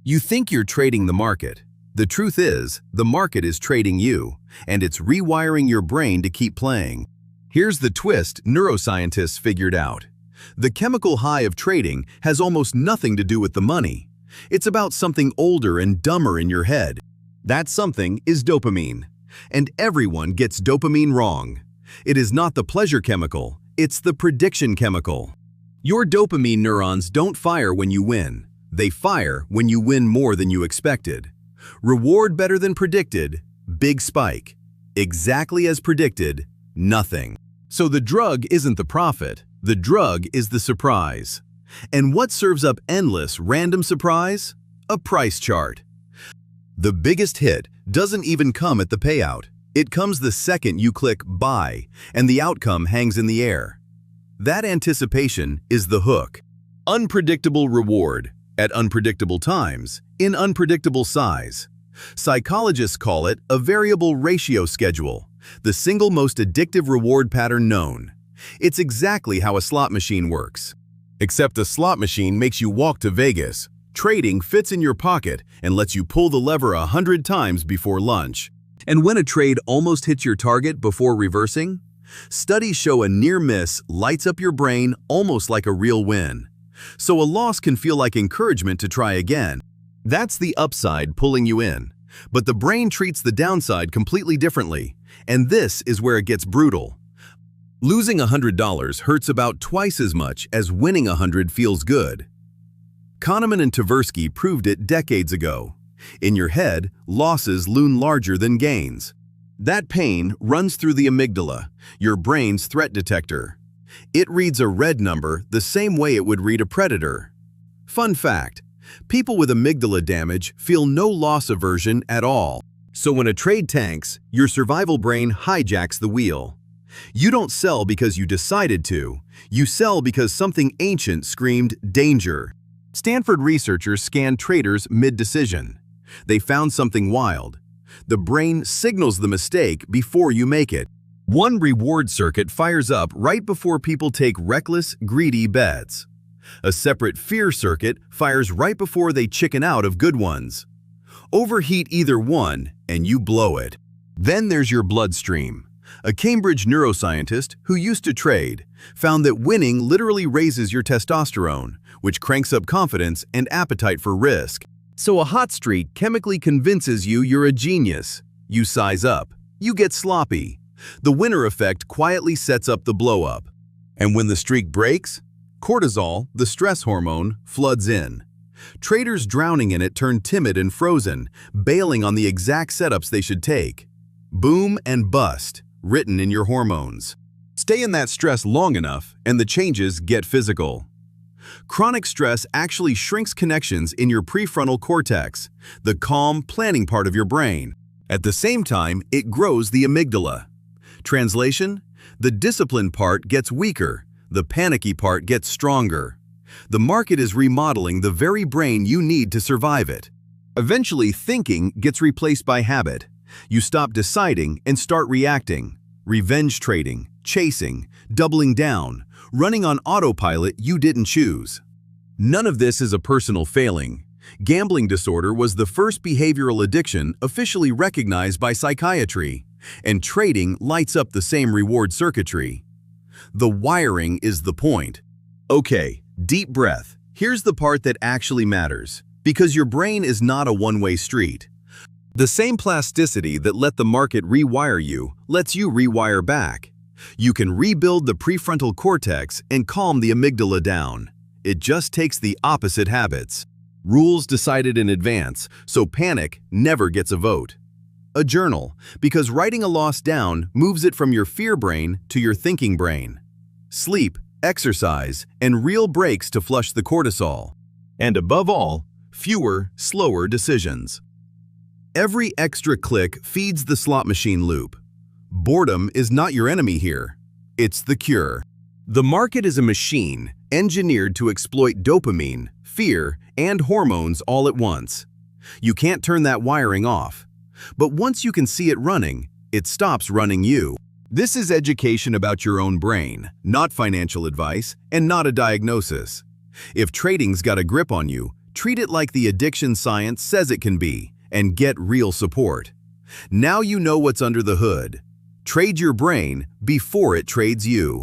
You think you're trading the market. The truth is, the market is trading you, and it's rewiring your brain to keep playing. Here's the twist neuroscientists figured out. The chemical high of trading has almost nothing to do with the money. It's about something older and dumber in your head. That something is dopamine. And everyone gets dopamine wrong. It is not the pleasure chemical, it's the prediction chemical. Your dopamine neurons don't fire when you win. They fire when you win more than you expected. Reward better than predicted, big spike. Exactly as predicted, nothing. So the drug isn't the profit, the drug is the surprise. And what serves up endless random surprise? A price chart. The biggest hit doesn't even come at the payout. It comes the second you click buy, and the outcome hangs in the air. That anticipation is the hook. Unpredictable reward, at unpredictable times, in unpredictable size. Psychologists call it a variable ratio schedule, the single most addictive reward pattern known. It's exactly how a slot machine works. Except a slot machine makes you walk to Vegas. Trading fits in your pocket and lets you pull the lever 100 times before lunch. And when a trade almost hits your target before reversing, studies show a near miss lights up your brain almost like a real win. So a loss can feel like encouragement to try again. That's the upside pulling you in. But the brain treats the downside completely differently, and this is where it gets brutal. Losing $100 hurts about twice as much as winning $100 feels good. Kahneman and Tversky proved it decades ago. In your head, losses loom larger than gains. That pain runs through the amygdala, your brain's threat detector. It reads a red number the same way it would read a predator. Fun fact, people with amygdala damage feel no loss aversion at all. So when a trade tanks, your survival brain hijacks the wheel. You don't sell because you decided to. You sell because something ancient screamed danger. Stanford researchers scanned traders mid-decision. They found something wild. The brain signals the mistake before you make it. One reward circuit fires up right before people take reckless, greedy bets. A separate fear circuit fires right before they chicken out of good ones. Overheat either one, and you blow it. Then there's your bloodstream. A Cambridge neuroscientist who used to trade found that winning literally raises your testosterone, which cranks up confidence and appetite for risk. So a hot streak chemically convinces you you're a genius. You size up. You get sloppy. The winner effect quietly sets up the blow-up. And when the streak breaks, cortisol, the stress hormone, floods in. Traders drowning in it turn timid and frozen, bailing on the exact setups they should take. Boom and bust, written in your hormones. Stay in that stress long enough, and the changes get physical. Chronic stress actually shrinks connections in your prefrontal cortex, the calm, planning part of your brain. At the same time, it grows the amygdala. Translation? The disciplined part gets weaker, the panicky part gets stronger. The market is remodeling the very brain you need to survive it. Eventually, thinking gets replaced by habit. You stop deciding and start reacting. Revenge trading, chasing, doubling down, running on autopilot you didn't choose. None of this is a personal failing. Gambling disorder was the first behavioral addiction officially recognized by psychiatry, and trading lights up the same reward circuitry. The wiring is the point. Okay, deep breath. Here's the part that actually matters, because your brain is not a one-way street. The same plasticity that let the market rewire you lets you rewire back. You can rebuild the prefrontal cortex and calm the amygdala down. It just takes the opposite habits. Rules decided in advance, so panic never gets a vote. A journal, because writing a loss down moves it from your fear brain to your thinking brain. Sleep, exercise, and real breaks to flush the cortisol. And above all, fewer, slower decisions. Every extra click feeds the slot machine loop. Boredom is not your enemy here. It's the cure. The market is a machine engineered to exploit dopamine, fear, and hormones all at once. You can't turn that wiring off. But once you can see it running, it stops running you. This is education about your own brain, not financial advice and not a diagnosis. If trading's got a grip on you, Treat it like the addiction science says it can be, and get real support. Now you know what's under the hood. Trade your brain before it trades you.